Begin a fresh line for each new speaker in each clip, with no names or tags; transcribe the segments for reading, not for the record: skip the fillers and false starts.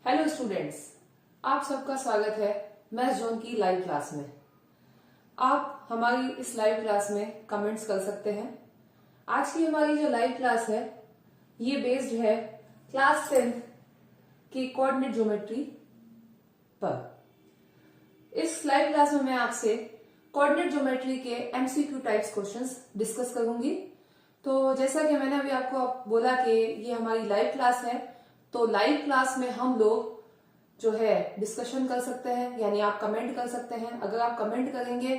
Hello students, आप सबका स्वागत है मैथ्स जोन की लाइव क्लास में। आप हमारी इस लाइव क्लास में कमेंट्स कर सकते हैं। आज की हमारी जो लाइव क्लास है ये बेस्ड है क्लास 10th की कोऑर्डिनेट ज्योमेट्री पर। इस लाइव क्लास में मैं आपसे कोऑर्डिनेट ज्योमेट्री के एमसीक्यू टाइप्स क्वेश्चंस डिस्कस करूंगी। तो जैसा कि मैंने अभी आपको बोला कि ये हमारी लाइव क्लास है, तो लाइव क्लास में हम लोग जो है डिस्कशन कर सकते हैं, यानी आप कमेंट कर सकते हैं। अगर आप कमेंट करेंगे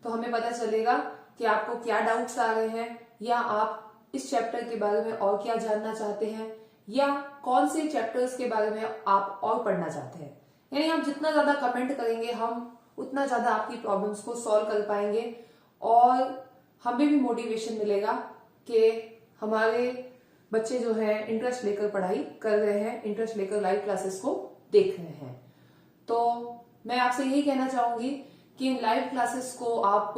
तो हमें पता चलेगा कि आपको क्या डाउट्स आ रहे हैं, या आप इस चैप्टर के बारे में और क्या जानना चाहते हैं, या कौन से चैप्टर्स के बारे में आप और पढ़ना चाहते हैं। यानी आप जितना ज्यादा कमेंट करेंगे हम उतना ज्यादा आपकी प्रॉब्लम्स को सॉल्व कर पाएंगे, और हमें भी मोटिवेशन मिलेगा कि हमारे बच्चे जो है इंटरेस्ट लेकर पढ़ाई कर रहे हैं, इंटरेस्ट लेकर लाइव क्लासेस को देख रहे हैं। तो मैं आपसे यही कहना चाहूंगी कि इन लाइव क्लासेस को आप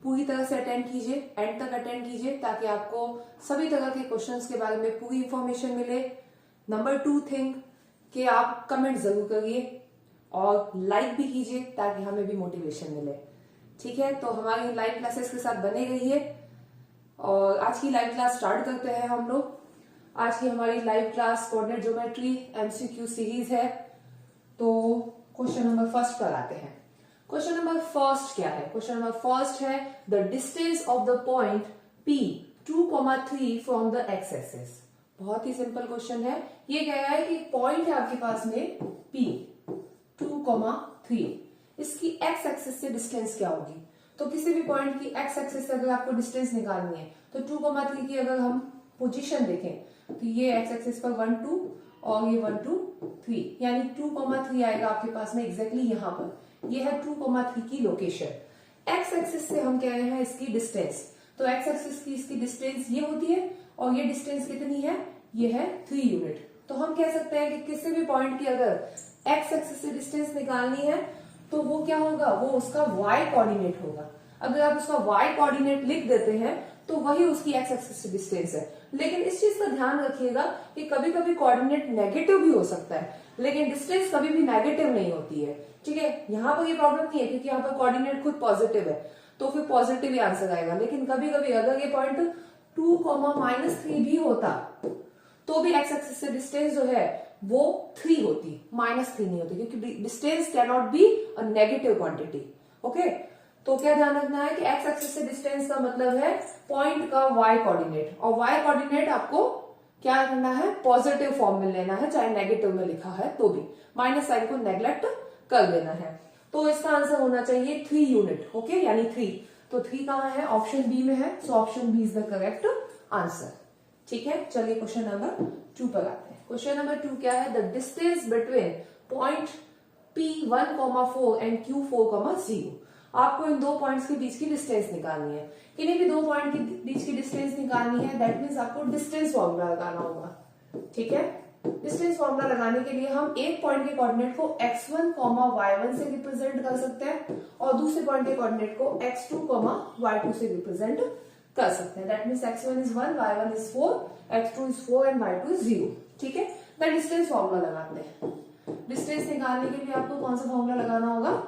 पूरी तरह से अटेंड कीजिए, एंड तक अटेंड कीजिए, ताकि आपको सभी तरह के क्वेश्चंस के बारे में पूरी इंफॉर्मेशन मिले। नंबर 2 थिंग कि आप कमेंट जरूर करिए और लाइक भी कीजिए ताकि हमें भी मोटिवेशन मिले। ठीक है, तो हमारी लाइव क्लासेस के साथ बने रहिए। और आज की लाइव क्लास स्टार्ट करते हैं हम लोग। आज की हमारी live class coordinate geometry MCQ series है। तो क्वेश्चन नंबर फर्स्ट पर आते हैं। क्वेश्चन नंबर फर्स्ट क्या है? क्वेश्चन नंबर फर्स्ट है the distance of the point P 2,3 from the x axis. बहुत ही सिंपल क्वेश्चन है। ये कह रहा है कि पॉइंट है आपके पास में P 2,3, इसकी एक्स एक्सिस से डिस्टेंस क्या होगी? तो किसी भी पॉइंट की एक्स एक्सिस से अगर आपको डिस्टेंस निकालनी है तो 2,3 की अगर हम पोजीशन देखें तो ये एक्स एक्सिस पर 1 2 और ये 1 2 3, यानी 2,3 आएगा आपके पास में एग्जैक्टली यहाँ पर। ये है 2,3 की लोकेशन। एक्स एक्सिस से हम कह रहे हैं इसकी डिस्टेंस, तो एक्स एक्सिस की इसकी डिस्टेंस ये होती है, और ये डिस्टेंस कितनी है? ये है 3 यूनिट। तो हम कह सकते हैं कि किसी भी पॉइंट की अगर एक्स एक्सिस से डिस्टेंस निकालनी है तो वो क्या होगा? वो उसका वाई कोऑर्डिनेट होगा। अगर आप उसका वाई कोऑर्डिनेट लिख देते हैं तो वही उसकी एक्स एक्सिस से डिस्टेंस है। लेकिन इस चीज का ध्यान रखिएगा कि कभी कभी कोऑर्डिनेट नेगेटिव भी हो सकता है, लेकिन डिस्टेंस कभी भी नेगेटिव नहीं होती है। ठीक है, यहाँ पर ये प्रॉब्लम नहीं है क्योंकि यहाँ पर कोऑर्डिनेट खुद पॉजिटिव है, तो फिर पॉजिटिव ही आंसर आएगा। लेकिन कभी कभी अगर ये पॉइंट 2,-3 भी होता तो भी एक्स एक्सिस से डिस्टेंस जो है वो 3 होती, -3 नहीं होती, क्योंकि distance can not be a negative quantity. Okay, तो क्या ध्यान रखना है कि एक्स एक्सिस से डिस्टेंस का मतलब है पॉइंट का वाई कोऑर्डिनेट, और वाई कोऑर्डिनेट आपको क्या करना है? पॉजिटिव फॉर्म में लेना है, चाहे नेगेटिव में लिखा है तो भी माइनस साइन को नेग्लेक्ट कर देना है। तो इसका आंसर होना चाहिए 3 यूनिट। ओके, यानी 3। तो 3 कहाँ है? ऑप्शन बी में है, so option B is the correct answer. ठीक है, चलिए क्वेश्चन नंबर 2 पर आते हैं। क्वेश्चन नंबर 2 क्या है? The distance between point P1,4 and Q4,0। आपको इन दो पॉइंट्स के बीच की डिस्टेंस निकालनी है। किन्हीं भी दो पॉइंट के बीच की डिस्टेंस निकालनी है, दैट मीन्स आपको डिस्टेंस फॉर्मूला लगाना होगा। ठीक है, डिस्टेंस फॉर्मूला लगाने के लिए हम एक पॉइंट के कोऑर्डिनेट को x1, y1 से रिप्रेजेंट कर सकते हैं, और दूसरे पॉइंट के कोऑर्डिनेट को x2, y2 से रिप्रेजेंट कर सकते हैं। That means x1 is 1, y1 is 4, x2 is 4 and y2 is 0। ठीक है, तो डिस्टेंस फॉर्मूला लगाते हैं। डिस्टेंस निकालने के लिए आपको कौन सा फॉर्मूला लगाना होगा?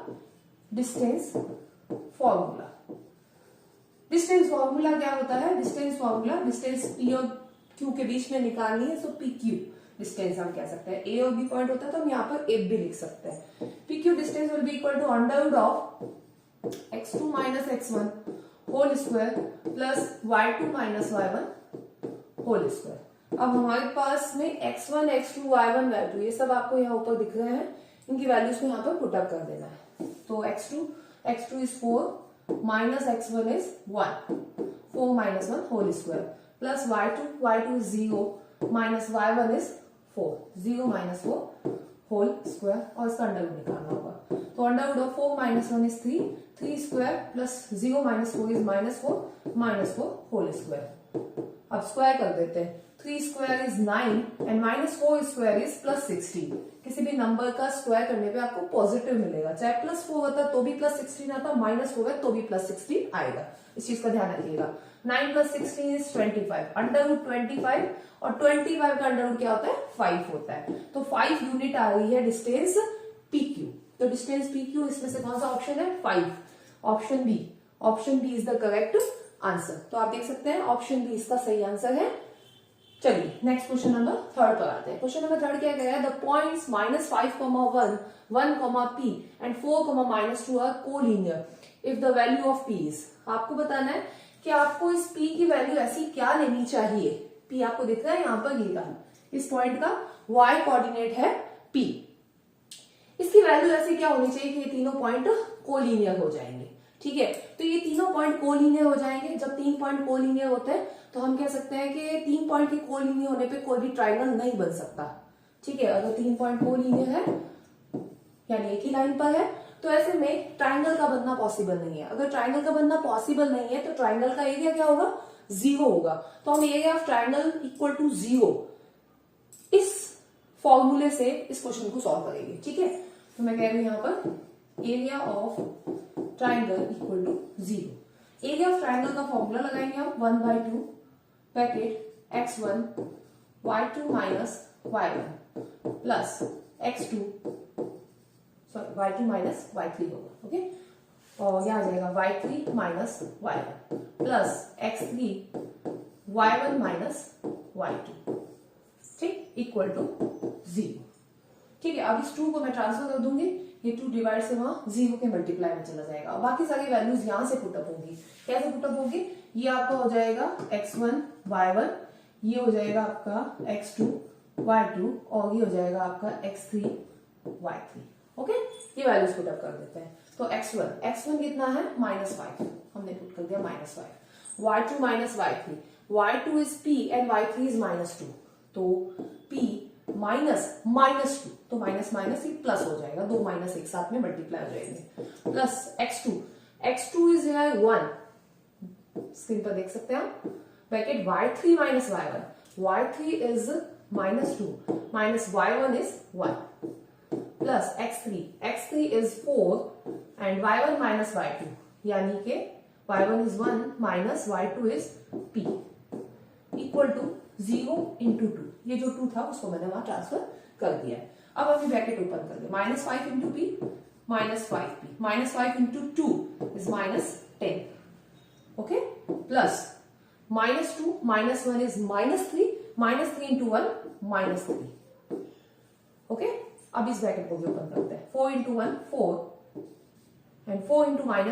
Distance formula. डिस्टेंस फॉर्मूला क्या होता है? डिस्टेंस फॉर्मूला डिस्टेंस P और Q के बीच में निकालनी है, सो PQ डिस्टेंस हम कह सकते हैं। A और B पॉइंट होता है तो हम यहाँ पर AB भी लिख सकते हैं। PQ distance will be equal to under of x2 minus x1 whole square plus y2 minus y1 whole square. अब हमारे पास में x1, x2, y1, y2 ये सब आपको यहाँ ऊपर दिख रहे हैं, इनकी वैल्यूज को यहाँ पर पुट अप कर देना है। तो x2 is 4 minus x1 is 1, 4 minus 1 whole square plus y2 is 0 minus y1 is 4, 0 minus 4 whole square, और इसका अंडर रूट निकालना होगा। तो under root of 4 minus 1 is 3, 3 square plus 0 minus 4 is -4 whole square। अब स्क्वायर कर देते हैं। 3 square is 9 and -4 square is +16। किसी भी नंबर का स्क्वायर करने पे आपको पॉजिटिव मिलेगा, चाहे +4 होता तो भी +16 आता, -4 है तो भी +16 आएगा। इस चीज का ध्यान रखिएगा। 9 + 16 इज 25, √25, और 25 का अंडर रूट क्या होता है 5 होता है। तो 5 यूनिट आ रही है डिस्टेंस PQ। तो डिस्टेंस PQ इसमें से कौन सा ऑप्शन है 5, option B. Option B is the correct answer. तो आप देख सकते हैं ऑप्शन बी इसका सही आंसर है। चलिए नेक्स्ट क्वेश्चन नंबर थर्ड पर आते हैं। क्वेश्चन नंबर थर्ड क्या कह रहा है, the points -5, 1, 1, P and 4, -2 are collinear if the value of P is. आपको बताना है कि आपको इस P की वैल्यू ऐसी क्या लेनी चाहिए। P आपको दिख रहा है यहाँ पर, ये इस पॉइंट का y कोऑर्डिनेट है P। इसकी वैल्यू ऐसी क्या होनी चाहिए कि ये तीनों पॉइंट कोलिनियर हो जाएंगे। ठीक है, तो ये तीनों पॉइंट कोलिनियर हो जाएंगे। जब 3 पॉइंट कोलिनियर होते हैं तो हम कह सकते हैं कि 3 पॉइंट के कोलिनियर होने पे कोई भी ट्राइंगल नहीं बन सकता। ठीक है, अगर 3 पॉइंट कोलिनियर है यानी एक ही लाइन पर है तो ऐसे में ट्राइंगल का बनना पॉसिबल नहीं है। अगर ट्राइंगल का बनना पॉसिबल नहीं है तो ट्राइंगल का एरिया क्या होगा 0 होगा। तो हम area of triangle equal to 0 इस फॉर्मूले से इस क्वेश्चन को सॉल्व करेंगे। ठीक है, तो मैं कह रही हूं यहां पर area of triangle equal to 0। Area of triangle का फॉर्मूला लगाएंगे हम 1/2 bracket x1 y2 minus y1 plus x2 sorry y2 minus y3 होगा। ओके, और यहां आ जाएगा y3 minus y1 plus x3 y1 minus y2, ठीक, इक्वल टू 0। ठीक है, अब इस 2 को मैं ट्रांसफर कर दूंगी, ये 2 डिवाइड से वहां 0 के मल्टीप्लाई में चला जाएगा और बाकी सारी वैल्यूज यहां से पुटअप होगी। कैसे पुटअप होगी, ये आपका हो जाएगा x1 y1, ये हो जाएगा आपका x2 y2 और ये हो जाएगा आपका x3 y3। ओके, ये वैल्यूज पुटअप कर देते हैं। तो x1 कितना है -5, हमने पुट कर दिया -5, y2 minus y3, y2 is p and y3 is -2, तो p माइनस -2, तो माइनस माइनस ये प्लस हो जाएगा, 2 माइनस एक साथ में मल्टीप्लाई हो जाएंगे, प्लस x2 इज 1, स्क्रीन पर देख सकते हैं आप, bracket y3 minus y1 is -2 minus y1 is 1 plus x3 is 4 and y1 minus y2 यानी के y1 is 1 minus y2 is p equal to 0 into 2। ये जो 2 था उसको मैंने वहां ट्रांसफर कर दिया है। अब अभी ब्रैकेट ओपन कर दिया, -5 into p minus 5p, -5 into 2 is -10, okay, plus -2 -1 is -3 into 1 -3, okay. अब इस ब्रैकेट को भी ओपन करते हैं, 4 इंटू 1 4 and 4 into -p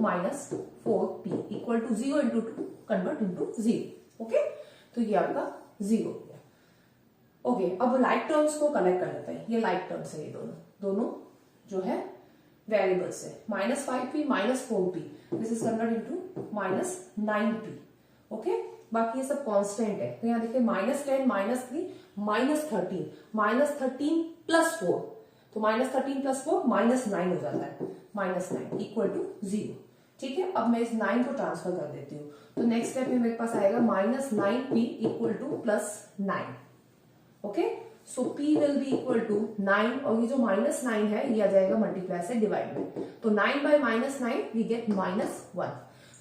-4p equal to 0 into 2 convert into 0, okay. तो ये आपका 0 हो गया। ओके, अब लाइक टर्म्स को कलेक्ट कर लेते हैं। ये लाइक टर्म्स है, ये दोनों जो है वेरिएबल्स है, -5p -4p, this is convert into -9p, okay. बाकी ये सब कांस्टेंट है, तो यहाँ देखिए -10 -3 -13 प्लस 4, तो -13 प्लस 4 -9 हो जाता है, -9 इक्वल टू 0। ठीक है, अब मैं इस 9 को ट्रांसफर कर देती हूँ, तो नेक्स्ट स्टेप में मेरे पास आएगा -9p equal to +9, okay. So p will be equal to 9 और ये जो -9 है ये आ जाएगा मल्टीप्लाई से डिवाइड में, तो 9 बाय -9 वी गेट -1।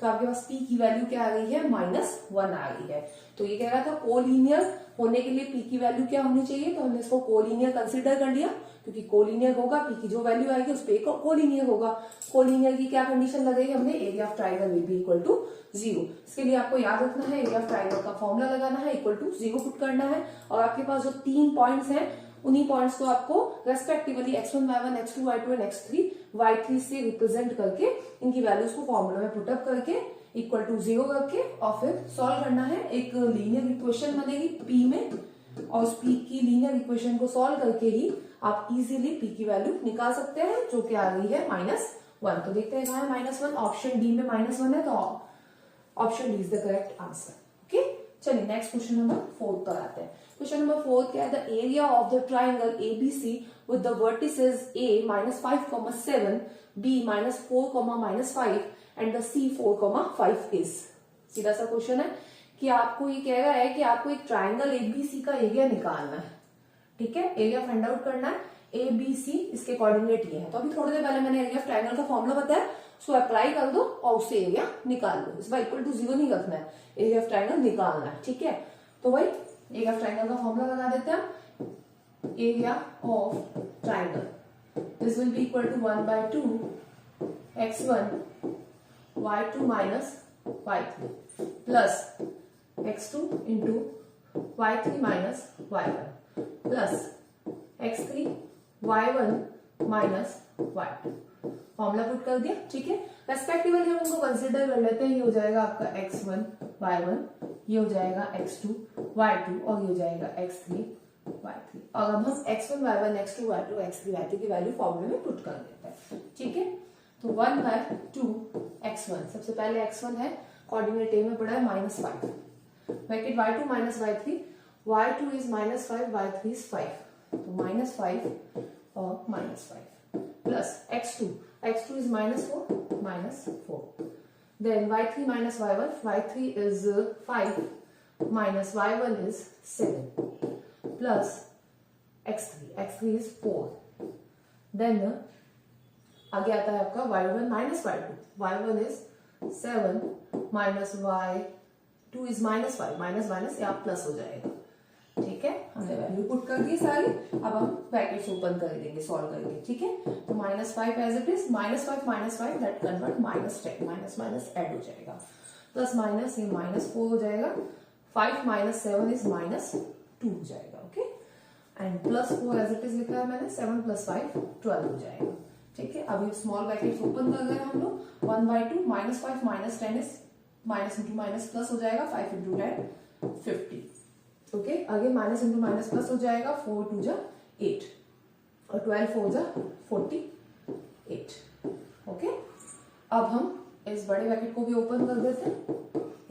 तो आपके पास p की वैल्यू क्या आ गई है -1 आ गई है। तो ये कह रहा था कोलिनियर होने के लिए p की वैल्यू क्या होनी चाहिए, तो हमने इसको कोलिनियर कंसिडर कर लिया, क्योंकि कोलिनियर होगा p की जो वैल्यू आएगी उस पर कोलिनियर होगा। कोलिनियर की क्या कंडीशन लगाई हमने, area of triangle will be equal to 0। इसके लिए आपको याद रखना है एरिया ऑफ ट्राइंगल का फॉर्मूला लगाना है, इक्वल टू 0 पुट करना है, और आपके पास जो 3 पॉइंट्स हैं उन्हीं पॉइंट्स को आपको respectively x1 y1 x2 y2 and x3 y3 से रिप्रेजेंट करके इनकी वैल्यूज को फॉर्मूला में पुटअप करके इक्वल टू 0 करके और फिर सॉल्व करना है। एक लीनियर इक्वेशन बनेगी p में, और उस p की लीनियर इक्वेशन को सॉल्व करके ही आप इजीली p की वैल्यू निकाल सकते हैं, जो कि आ गई है -1। तो देखते हैं कहाँ है -1, ऑप्शन डी में -1 है, तो option D is the correct answer, okay. चलिए नेक्स्ट क्वेश्चन नंबर 4 पर आते हैं। क्वेश्चन नंबर 4 क्या है, the area of the triangle ABC with the vertices A -5, 7, B -4, -5 and the C 4, 5 is. सीधा सा क्वेश्चन है कि आपको ये कह रहा है कि आपको एक ट्राइंगल ABC का एरिया निकालना है, ठीक है, एरिया फाइंड आउट करना है। ABC इसके कोऑर्डिनेट ये है, तो अभी थोड़ी देर पहले मैंने एरिया ऑफ ट्राइंगल का फॉर्मूला बताया, सो अप्लाई कर दो और उससे एरिया निकाल दो। इस बार इक्वल टू 0 नहीं रखना है, एरिया ऑफ ट्राइंगल निकालना है। ठीक है, तो भाई एरिया ऑफ ट्राइंगल का फॉर्मूला लगा देते हैं। Area of triangle this will be equal to 1/2 x1 y2 minus y3 plus x2 into y3 minus y1 plus x3 y1 minus y2। Formula put कर दिया। ठीक है, रेस्पेक्टिवली हम उनको कंसिडर कर लेते हैं। ये हो जाएगा आपका x1 y1, ये हो जाएगा x2 y2 और ये हो जाएगा x3 y3। और अब हम x1 y1 x2 y2 x3 y3 की वैल्यू फॉर्मूले में पुट कर देते हैं। ठीक है, तो 1/2 x1, सबसे पहले x1 है, कोऑर्डिनेट ए में पड़ा है -5, bracket y2 minus y3, y2 is -5 y3 is 5, तो -5 और -5 plus x2 is -4 then y3 minus y1, y3 is 5 minus y1 is 7 plus x3 is 4 then आगे आता है आपका y1 minus y2, y1 is 7 minus y2 is -5, minus यहाँ plus हो जाएगा। ठीक है, हमने वैल्यू पुट कर दी सारी। अब हम ब्रैकेट्स ओपन कर देंगे, सॉल्व करेंगे। ठीक है, तो -5 as it is, -5 that convert -10, minus add हो जाएगा, प्लस माइनस ये -4 हो जाएगा, 5 minus 7 is -2 हो जाएगा। Okay, and +4 as it is लिखा है मैंने, 7 + 5 12 हो जाएगा। ठीक है, अभी स्मॉल ब्रैकेट्स ओपन कर गए हम लोग। 1/2 -5 - 10 is minus into minus plus हो जाएगा, 5 × 10 50। ओके, आगे माइनस इंटू माइनस प्लस हो जाएगा, 4 × 2 = 8 और 12 × 4 = 48। ओके, अब हम इस बड़े ब्रैकेट को भी ओपन कर देते हैं।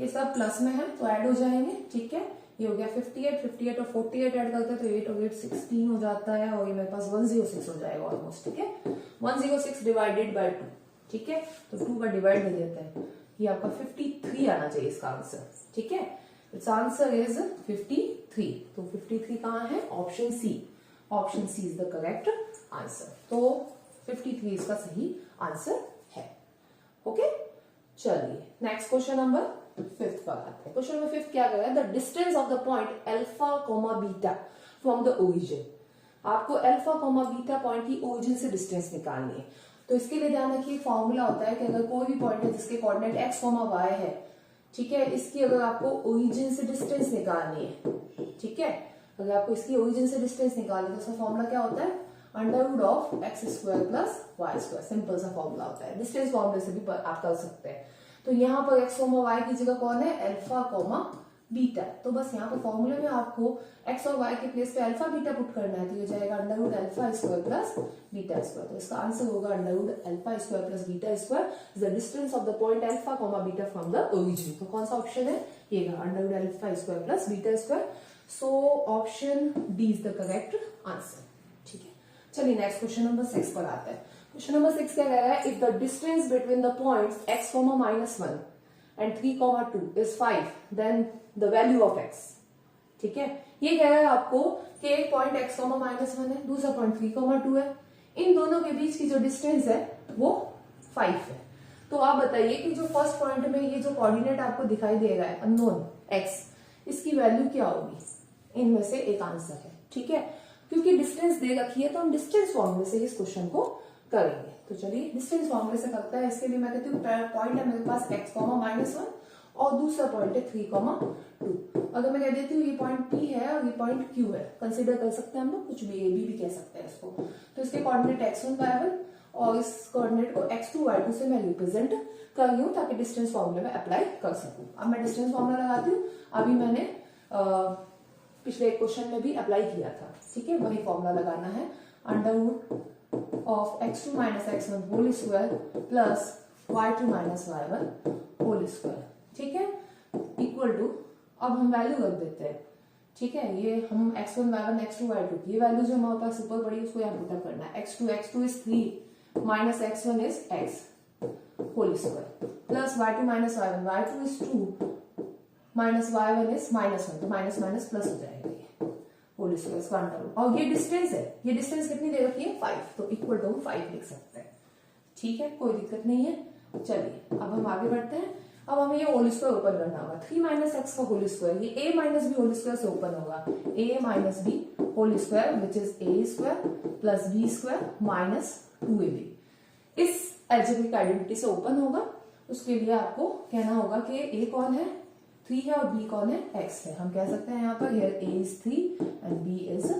ये सब प्लस में है तो ऐड हो जाएंगे। ठीक है, ये हो गया 58 और 48 ऐड करते हैं तो 8 और 8 16 हो जाता है और ये मेरे पास 106 हो जाएगा ऑलमोस्ट। ठीक है, 106 डिवाइडेड बाय 2। ठीक है, तो 2 का डिवाइड कर देते हैं, ये आपका 53 आना चाहिए इसका आंसर। ठीक है, इट्स आंसर इज 53। तो 53 कहाँ है? Option C. Option C is the correct answer. तो 53 इसका सही आंसर है। ओके, चलिए नेक्स्ट क्वेश्चन नंबर 5 पर आते हैं। क्वेश्चन नंबर 5 क्या कह रहा है? The distance of the point alpha comma beta from the origin. आपको अल्फा कॉमा बीटा पॉइंट की ओरिजिन से डिस्टेंस निकालनी है। तो इसके लिए ध्यान रखिए, फॉर्मूला होता है कि अगर कोई भी पॉइंट है जिसके कोऑर्डिनेट x, y है, ठीक है, इसकी अगर आपको ओरिजिन से डिस्टेंस निकालनी है, ठीक है, अगर आपको इसकी ओरिजिन से डिस्टेंस निकालनी है तो उसका फॉर्मूला क्या होता है? √(x² + y²। सिंपल सा फॉर्मूला होता है, डिस्टेंस फॉर्मूले से भी आप कर सकते हैं। तो यहाँ पर x, y की जगह कौन है? Alpha, beta. तो बस यहाँ पर फॉर्मूले में आपको x और y के प्लेस पे अल्फा बीटा पुट करना है, तो ये जाएगा √α² + β²। तो इसका आंसर होगा √α² + β² is the distance of the point alpha, beta from the origin. तो कौन सा ऑप्शन है? ये √α² + β²। So option D is the correct answer. ठीक है, चलिए नेक्स्ट क्वेश्चन नंबर 6 पर आते हैं। क्वेश्चन नंबर 6 क्या कह रहा है? If the distance between the points x, -1 and 3, 2 is 5, then the value of x। ठीक है, ये कह रहा है आपको कि एक पॉइंट x, -1 है, दूसरा पॉइंट 3, 2 है, इन दोनों के बीच की जो डिस्टेंस है वो 5 है। तो आप बताइए कि जो फर्स्ट पॉइंट में ये जो कोऑर्डिनेट आपको दिखाई दे रहा है अननोन x, इसकी वैल्यू क्या होगी? इनमें से एक आंसर है। ठीक है, क्योंकि डिस्टेंस दे रखी है तो हम डिस्टेंस फॉर्मूले से इस क्वेश्चन को करेंगे। तो चलिए डिस्टेंस फॉर्मूले से करता है। इसके लिए मैं कहती हूँ पॉइंट है मेरे पास x, -1 और दूसरा पॉइंट है 3, 2। अगर मैं कह देती हूँ ये पॉइंट P है और ये पॉइंट Q है, कंसीडर कर सकते हैं हम लोग, कुछ भी A, B भी कह सकते हैं इसको। तो इसके कोऑर्डिनेट x1, y1 और इस कोऑर्डिनेट को x2, y2 से मैं रिप्रेजेंट कर रही हूँ ताकि डिस्टेंस फॉर्मूले में अप्लाई कर सकूं। अब मैं डिस्टेंस फॉर्मूला लगाती हूँ। अभी मैंने पिछले क्वेश्चन में भी अप्लाई किया था। ठीक है, वही फॉर्मूला लगाना है, √(x2 - x1) whole square plus y2 - y1 whole square. ठीक है, इक्वल टू, अब हम वैल्यू रख देते हैं। ठीक है, ये हम x1, y1, x2, y2 की वैल्यू जो हमारे पास ऊपर पड़ी उसको यहाँ पुट करना है। x2 is 3 minus x1 is x whole square plus y2 - y1 is 2 minus y1 is -1, तो माइनस माइनस प्लस हो जाएगा ये होल स्क्वायर क्वांटम। और ये डिस्टेंस है, ये डिस्टेंस कितनी दे रखी है? 5, तो इक्वल टू 5 लिख सकते हैं। ठीक है, कोई दिक्कत नहीं है। चलिए अब हम आगे बढ़ते हैं। अब हमें ये होल स्क्वायर ओपन करना होगा। 3 माइनस एक्स का होल स्क्वायर, ये a minus b whole square से ओपन होगा। a minus b whole square which is a square plus b square minus 2ab इस अलजेब्रिक आइडेंटिटी से ओपन होगा। उसके लिए आपको कहना होगा कि a कौन है, 3 है, और b कौन है, x है। हम कह सकते हैं यहाँ पर here a is 3 and b is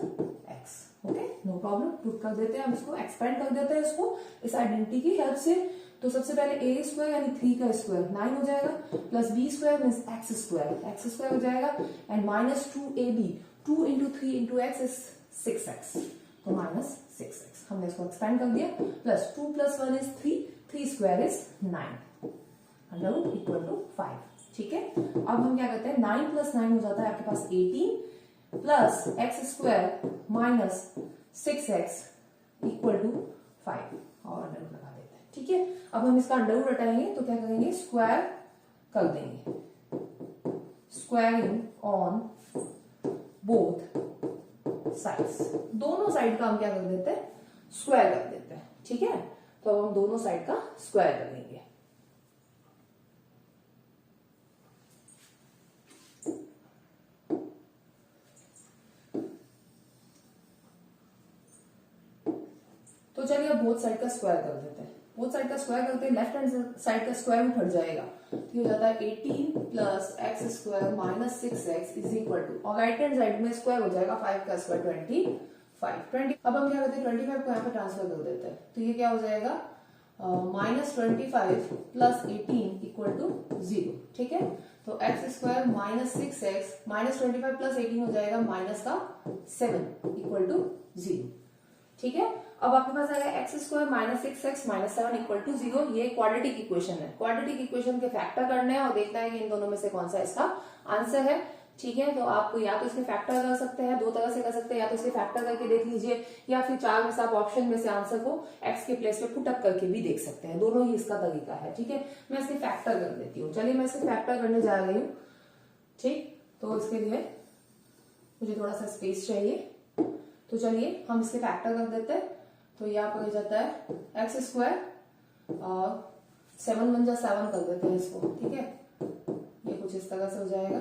x। Okay, no problem, put कर देते हैं हम इसको, एक्सपेंड कर देते हैं इसको इस आइडेंटिटी की हेल्प से। तो सबसे पहले a स्क्वायर यानी 3 का स्क्वायर 9 हो जाएगा, plus b square means x square हो जाएगा, and minus 2ab, 2 into 3 into x is 6x, तो माइनस 6x। हमने इसको एक्सपेंड कर दिया, plus 2 plus 1 is 3, 3 square is 9, under root equal to 5। ठीक है, अब हम क्या करते हैं, 9 प्लस 9 हो जाता है आपके पास 18 plus x square minus 6x equal to 5 और अंडर रूट लगा देते हैं। ठीक है, अब हम इसका अंडर रूट हटाएंगे तो क्या करेंगे, स्क्वायर कर देंगे, स्क्वायरिंग ऑन बोथ साइड्स, दोनों साइड का हम क्या कर देते हैं, स्क्वायर कर देते हैं। ठीक है, तो अब हम दोनों साइड का स्क्वायर कर लेंगे। तो चलिए अब बोथ साइड का स्क्वायर कर देते हैं। बोथ साइड का स्क्वायर करते हैं, लेफ्ट हैंड साइड का स्क्वायर रूट हट जाएगा, तो ये हो जाता है 18 plus x square minus 6x is equal to, और राइट हैंड साइड में स्क्वायर हो जाएगा 5 का स्क्वायर 25। अब हम क्या करते हैं, 25 को यहाँ पे ट्रांसफर कर देते हैं, तो ये क्या हो जाएगा, माइनस 25 प्लस 18 इक्वल टू 0। ठीक है, तो x square minus 6x minus 25 plus 18 हो जाएगा माइनस का 7 इक्वल टू 0। ठीक है, अब आपके पास आएगा x square minus 6x minus 7 equal to 0। ये क्वाड्रेटिक इक्वेशन है, क्वाड्रेटिक इक्वेशन के फैक्टर करने हैं और देखना है कि इन दोनों में से कौन सा इसका आंसर है। ठीक है, तो आप या तो इसके फैक्टर कर सकते हैं, दो तरह से कर सकते हैं, या तो इसके फैक्टर करके देख लीजिए, या फिर 4 में से आप ऑप्शन में से आंसर को एक्स के प्लेस पे पुट अप करके भी देख सकते हैं, दोनों ही इसका तरीका है। ठीक है, मैं इसके फैक्टर कर देती हूँ। चलिए मैं इसके फैक्टर करने जा रही हूँ। ठीक, तो इसके लिए मुझे थोड़ा सा स्पेस चाहिए, तो चलिए हम इसके फैक्टर कर देते हैं। तो यहाँ पर हो जाता है एक्स स्क्वायर और 7 1 जा 7 कर देते हैं इसको। ठीक है, ये कुछ इस तरह से हो जाएगा।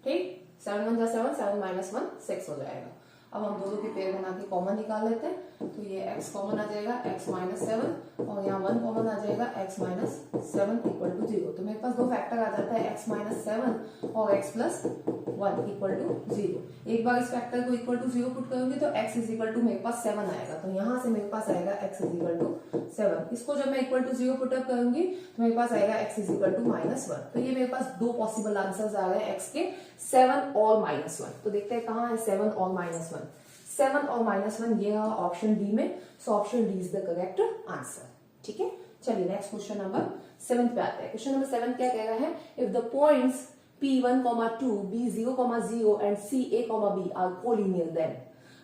ठीक, 7 1 जा 7, 7 माइनस 1 6 हो जाएगा। अब हम दोनों के पेयर बना के कॉमन निकाल लेते हैं, तो ये x कॉमन आ जाएगा, x माइनस 7, और यहाँ 1 कॉमन आ जाएगा, x माइनस 7 इक्वल टू 0। तो मेरे पास दो फैक्टर आ जाता है, x माइनस 7 और x प्लस 1 इक्वल टू 0। एक बार इस फैक्टर को इक्वल टू 0 पुट करूंगी तो x इज इक्वल टू मेरे पास 7 आएगा, तो यहाँ से मेरे पास आएगा x इज इक्वल टू 7। इसको जब मैं इक्वल टू 0 पुट अप करूंगी तो मेरे पास आएगा x is equal to minus 1। तो ये मेरे पास दो पॉसिबल आंसर्स आ गए x के, 7 और माइनस 1। तो देखते हैं कहाँ है 7 और माइनस 1। 7 और माइनस 1 ये रहा ऑप्शन डी में, सो option D is the correct answer. ठीक है, चलिए नेक्स्ट क्वेश्चन नंबर 7 पे आते हैं। क्वेश्चन नंबर 7 क्या कह रहा है, if the points P1, 2, B0, 0 and CA, B are collinear then.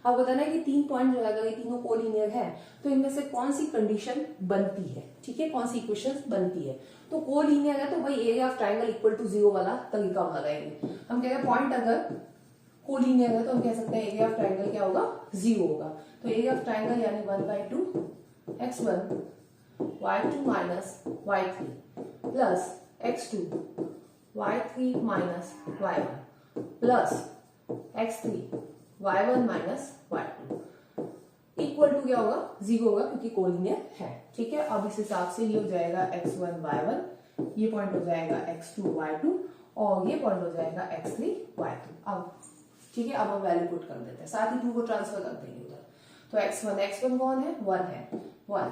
अब बताना है कि 3 पॉइंट जो है अगर ये तीनों कोलिनियर है तो इनमें से कौन सी कंडीशन बनती है। ठीक है, कौन सी इक्वेशन बनती है। तो कोलिनियर है तो भाई area of triangle equal to 0 वाला तरीका हम लगाएंगे। हम कह रहे हैं पॉइंट अगर कोलिनियर है तो हम कह सकते हैं एरिया ऑफ ट्राइंगल क्या होगा, 0 होगा। तो एरिया ऑफ ट्राइंगल यानी 1/2 x1 y2 minus y3 plus x2 y3 minus y1 plus x3 y1 minus y2 equal to क्या होगा, 0 होगा क्योंकि कोलिनियर है। ठीक है, अब इस हिसाब से ये हो जाएगा x1 y1, ये पॉइंट हो जाएगा x2 y2 और ये पॉइंट हो जाएगा x3 y2। अब ठीक है, अब हम वैल्यू पुट कर देते हैं, साथ ही 2 को ट्रांसफर कर देंगे उधर। तो x1 कौन है, 1 है, 1,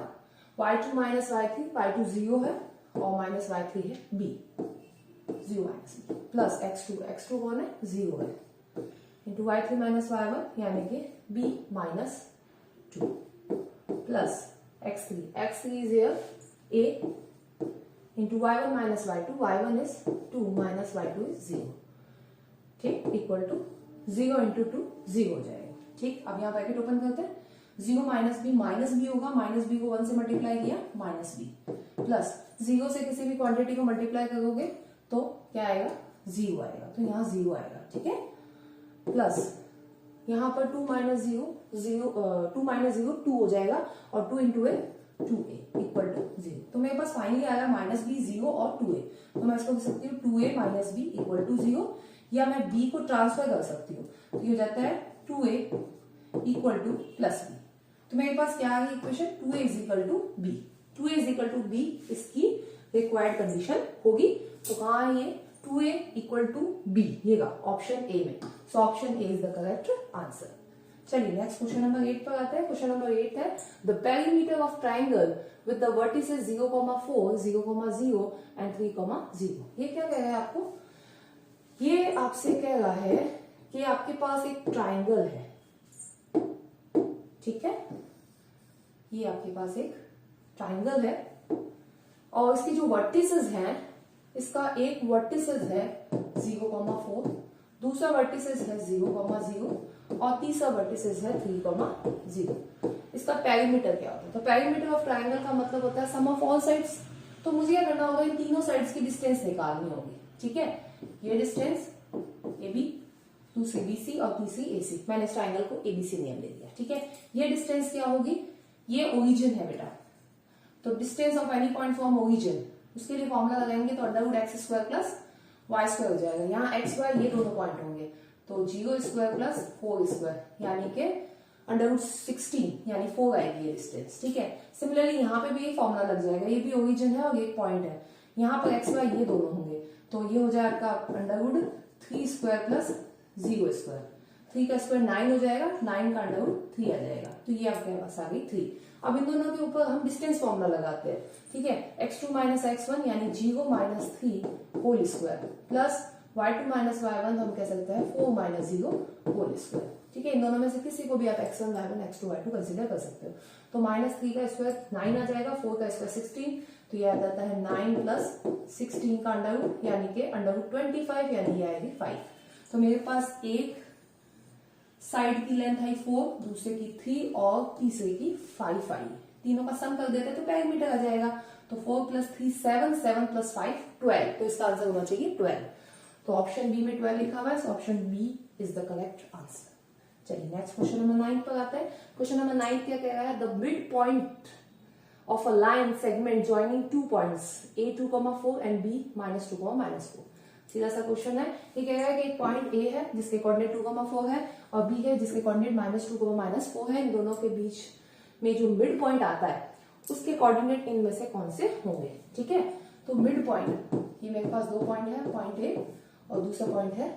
y2 माइनस y3, y2 0 है और माइनस y3 है b, 0 minus b, plus x2 कौन है, 0 है, इंटू y3 माइनस y1 यानी कि b minus 2 plus x3 is here a into y1 minus y2, y1 is 2 minus y2 is 0। ठीक, equal to 0 into 2 0 हो जाएगा। ठीक, अब यहाँ ब्रैकेट ओपन करते हैं, 0 माइनस बी होगा, माइनस बी को 1 से मल्टीप्लाई किया माइनस बी, प्लस 0 से किसी भी क्वांटिटी को मल्टीप्लाई करोगे तो क्या आएगा, 0 आएगा, तो यहाँ 0 आएगा। ठीक है, प्लस यहाँ पर 2 माइनस 0 2 हो जाएगा और 2 इंटू 2a इक्वल टू 0। तो मेरे पास फाइनली आ रहा माइनस बी 0 और 2a, तो मैं इसको लिख सकती हूँ 2a minus B equal to 0, या मैं b को ट्रांसफर कर सकती हूँ, तो ये हो जाता है 2a equal two plus B. तो मेरे पास क्या आ गई equation, 2a is equal to b. 2a is equal to b इसकी रिक्वायर्ड कंडीशन होगी। तो कहाँ है ये 2a इक्वल टू बी, ये ऑप्शन ए में। सो option A is the correct answer. चलिए नेक्स्ट क्वेश्चन नंबर 8 पर आते हैं। क्वेश्चन नंबर 8 है the perimeter of triangle with the vertices 0,4, 0,0 and 3,0। ये क्या कह रहा है आपको, ये आपसे कह रहा है कि आपके पास एक ट्राइंगल है, ठीक है, ये आपके पास एक ट्राइंगल है और इसकी जो वर्टिसेस हैं, इसका एक वर्टिसेस है 0,4, दूसरा वर्टिसेस है 0,0 और तीसरा वर्टिसेस है 3,0। इसका पेरीमीटर क्या होता है, तो पेरीमीटर ऑफ ट्राइंगल का मतलब होता है सम ऑफ ऑल साइड्स। तो मुझे क्या करना होगा, इन तीनों साइड्स की डिस्टेंस निकालनी होगी, ठीक है। ये डिस्टेंस ए बी, दूसरी बीसी और तीसरी एसी, मैंने इस ट्राइंगल को एबीसी नेम ले दिया, ठीक है। ये डिस्टेंस क्या होगी, ये ओरिजिन है बेटा, तो distance of any point from origin, उसके लिए फॉर्मूला लगाएंगे तो under root x square plus y square हो जाएगा। यहाँ एक्स वाई ये दोनों पॉइंट होंगे, तो 0 स्क्वायर प्लस 4 स्क्वायर यानी कि अंडर रूट 16 यानी 4 आएगी ये डिस्टेंस, ठीक है। सिमिलरली यहाँ पे भी एक फॉर्मूला लग जाएगा, ये भी ओरिजिन है और एक पॉइंट है, यहाँ पर एक्स वाई ये दोनों होंगे, तो ये हो जाएगा आपका under root 3 square plus 0 square, 3 का स्क्वायर 9 हो जाएगा, 9 का अंडर रूट 3 आ जाएगा, तो ये आपके पास आ गई 3। अब इन दोनों के ऊपर हम डिस्टेंस फॉर्मूला लगाते हैं, ठीक है। x2 माइनस x1 यानी 0 minus 3 whole square plus y2 minus y1 हम कह सकते हैं 4 माइनस 0 होल स्क्वायर, ठीक है। इन दोनों में से किसी को भी आप x1 y1 x2 y2 consider कर सकते हो। तो माइनस 3 का स्क्वायर 9 आ जाएगा, 4 का स्क्वायर 16, तो ये आ जाता है 9 प्लस 16 का अंडर रूट यानी कि अंडर रूट 25 यानी ये आएगी 5। तो मेरे पास एक साइड की लेंथ आई 4, दूसरे की 3 और तीसरे की 5 आई, तीनों का सम कर देते तो पेरीमीटर आ जाएगा। तो 4 प्लस 3 7, 7 प्लस 5 12, तो इसका आंसर होना चाहिए 12। तो ऑप्शन बी में 12 लिखा हुआ है, option B is the correct answer. चलिए नेक्स्ट क्वेश्चन नंबर 9 पर आते हैं। क्वेश्चन नंबर 9 क्या कह रहा है, the mid point of a line segment joining 2 points a 2,4 and b -2, -4। सीधा सा क्वेश्चन है, ये कह रहा है कि एक पॉइंट ए है जिसके कोऑर्डिनेट 2,4 है और बी है जिसके कोऑर्डिनेट -2, -4 है। इन दोनों के बीच में जो मिड पॉइंट आता है उसके कोऑर्डिनेट इनमें से कौन से होंगे, ठीक है। तो मिड पॉइंट, ये मेरे पास दो पॉइंट है, पॉइंट ए और दूसरा पॉइंट है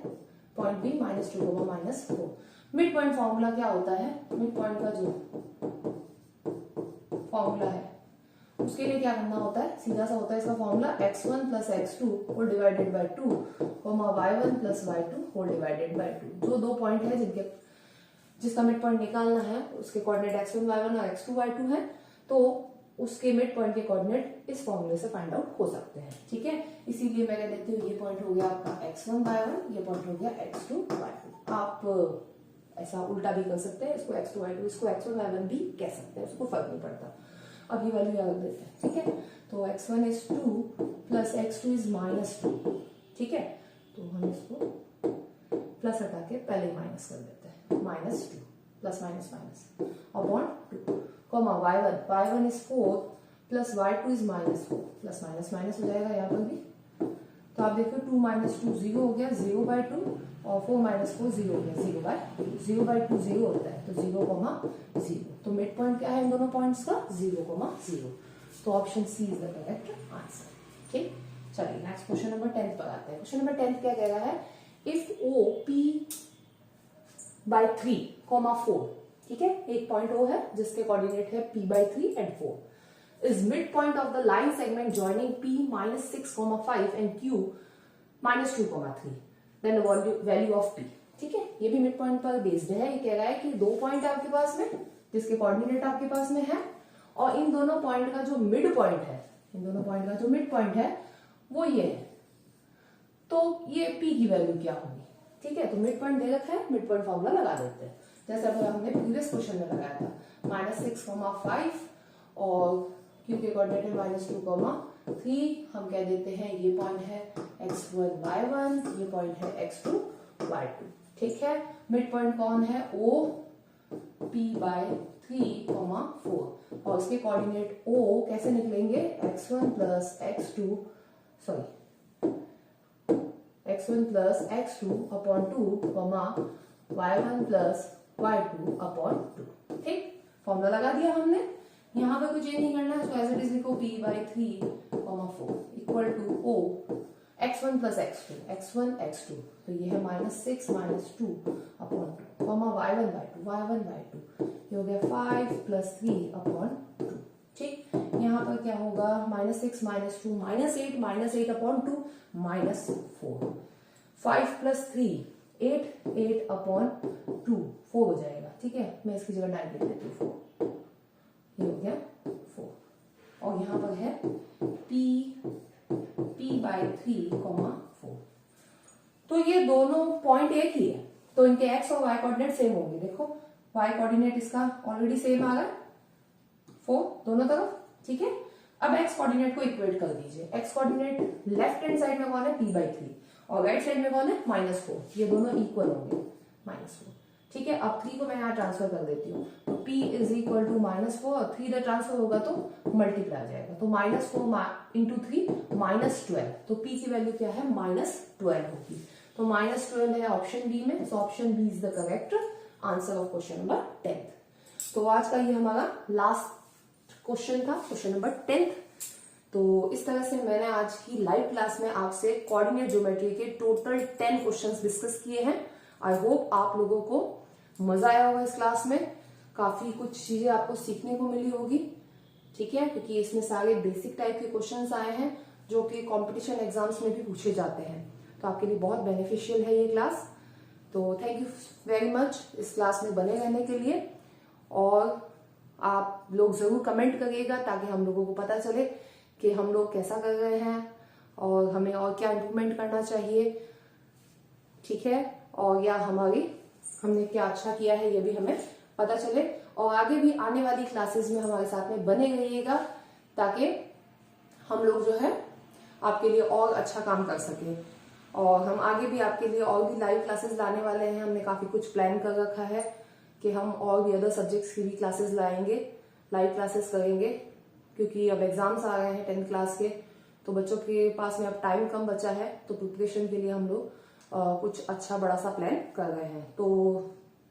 point B -2, -4। Mid point formula क्या होता है, मिड पॉइंट का जो फॉर्मूला है उसके लिए क्या करना होता है, सीधा सा होता है इसका formula x1 plus x2 whole divided by 2, y1 plus y2 whole divided by 2। जो दो पॉइंट है जिसका मिड पॉइंट निकालना है उसके कोऑर्डिनेट x1 y1 और x2 y2 है, तो उसके मिड पॉइंट के कोऑर्डिनेट इस फॉर्मूले से फाइंड आउट हो सकते हैं, ठीक है। इसीलिए मैं कह देती हूँ ये पॉइंट हो गया आपका x1 y1, ये पॉइंट हो गया x2 y2। आप ऐसा उल्टा भी कर सकते हैं, इसको x2 y2, इसको x1 y1 भी कह सकते हैं, उसको फर्क नहीं पड़ता। अब ये वैल्यू याद देते हैं, ठीक है। तो x1 is 2 plus x2 is -2, ठीक है। तो हम इसको प्लस हटा के पहले माइनस कर देते हैं, -2 plus minus minus upon 2, y1 is 4 plus y2 is -4, plus minus minus हो जाएगा यहाँ पर भी। तो आप देखो 2 - 2 0 हो गया, 0/2 और 4 - 4 0 हो गया, 0/2, 0/2 0 होता है, तो 0,0। तो मिड पॉइंट क्या है इन दोनों पॉइंट्स का, 0,0। तो option C is the correct answer, ठीक। चलिए नेक्स्ट क्वेश्चन नंबर 10 पर आते हैं। क्वेश्चन नंबर 10 क्या कह रहा है, इफ ओ p/3, 4, ठीक है, एक पॉइंट ओ है जिसके कोऑर्डिनेट है p/3 and 4 is midpoint of the line segment joining p -6,5 and q -2,3, then the value of p, ठीक है। ये भी मिड पॉइंट पर बेस्ड है। ये कह रहा है कि दो पॉइंट है आपके पास में जिसके कोऑर्डिनेट आपके पास में है और इन दोनों पॉइंट का जो मिड पॉइंट है, इन दोनों पॉइंट का जो मिड पॉइंट है वो ये है, तो ये p की वैल्यू क्या होगी, ठीक है। तो मिड पॉइंट दे रखा है, मिड पॉइंट फॉर्मूला लगा देते हैं, जैसे अगर हमने प्रीवियस क्वेश्चन में लगाया था, -6,5 और q के कोऑर्डिनेट है -2,3, हम कह देते हैं ये पॉइंट है x1 y1, ये पॉइंट है x2 y2, ठीक है। मिड पॉइंट कौन है, o p/3, 4 और इसके कोऑर्डिनेट O कैसे निकलेंगे, x1 plus x2 upon 2, y1 plus y2 upon 2। ठीक, फॉर्मूला लगा दिया हमने, यहाँ पे कुछ चेंज नहीं करना है, सो एज इट इज लिखो p/3, 4 equal to O x1 plus x2, तो ये है -6 -2 अपॉन 2, y1/2, ये हो गया 5 प्लस 3 अपॉन 2। ठीक, यहाँ पर क्या होगा, -6 -2 -8 अपॉन 2 -4, 5 प्लस 3 8 अपॉन 2 4 हो जाएगा। ठीक है, मैं इसकी जगह 9 लिख देती हूँ, 4, ये हो गया 4, और यहाँ पर है p/3, 4। तो ये दोनों पॉइंट एक ही है, तो इनके x और y कोऑर्डिनेट सेम होंगे। देखो y कोऑर्डिनेट इसका ऑलरेडी सेम आ रहा है 4 दोनों तरफ। ठीक है, अब x कोऑर्डिनेट को इक्वेट कर दीजिए। x coordinate left hand side में कौन है, p/3, और राइट साइड में कौन है, -4, ये दोनों इक्वल होंगे, -4। ठीक है, अब 3 को मैं यहाँ ट्रांसफर कर देती हूँ, तो p इज इक्वल टू -4 और 3 इधर ट्रांसफर होगा तो मल्टीप्लाई आ जाएगा, तो -4 इंटू 3 -12, तो p की वैल्यू क्या है, -12 होगी। तो -12 है ऑप्शन बी में, सो option B is the correct answer of question number 10। तो आज का ये हमारा लास्ट क्वेश्चन था, क्वेश्चन नंबर 10। तो इस तरह से मैंने आज की लाइव क्लास में आपसे कोऑर्डिनेट ज्योमेट्री के टोटल 10 क्वेश्चंस डिस्कस किए हैं। आई होप आप लोगों को मजा आया होगा इस क्लास में, काफी कुछ चीजें आपको सीखने को मिली होगी। ठीक है, क्योंकि इसमें सारे बेसिक टाइप के क्वेश्चंस आए हैं जो कि कंपटीशन एग्जाम्स में भी पूछे जाते हैं, तो आपके लिए बहुत बेनिफिशियल है ये क्लास। तो थैंक यू वेरी मच इस क्लास में बने रहने के लिए, और आप लोग जरूर कमेंट करिएगा ताकि हम लोगों को पता चले कि हम लोग कैसा कर रहे हैं और हमें और क्या इम्प्रूवमेंट करना चाहिए। ठीक है, और या हमने क्या अच्छा किया है ये भी हमें पता चले, और आगे भी आने वाली क्लासेस में हमारे साथ में बने रहिएगा ताकि हम लोग जो है आपके लिए और अच्छा काम कर सके। और हम आगे भी आपके लिए और भी लाइव क्लासेस लाने वाले हैं, हमने काफी कुछ प्लान कर रखा है कि हम और भी अदर सब्जेक्ट्स की भी क्लासेस लाएंगे, लाइव क्लासेस करेंगे, क्योंकि अब एग्जाम्स आ रहे हैं 10th क्लास के, तो बच्चों के पास में अब टाइम कम बचा है, तो प्रिपरेशन के लिए हम लोग कुछ अच्छा बड़ा सा प्लान कर रहे हैं। तो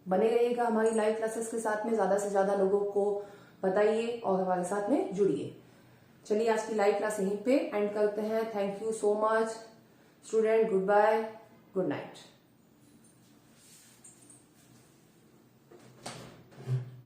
बने रहिएगा हमारी लाइव क्लासेस के साथ में, ज्यादा से ज्यादा लोगों को बताइए और हमारे साथ में जुड़िए। चलिए आज की लाइव क्लास यहीं पे एंड करते हैं। Thank you so much student, goodbye, good night.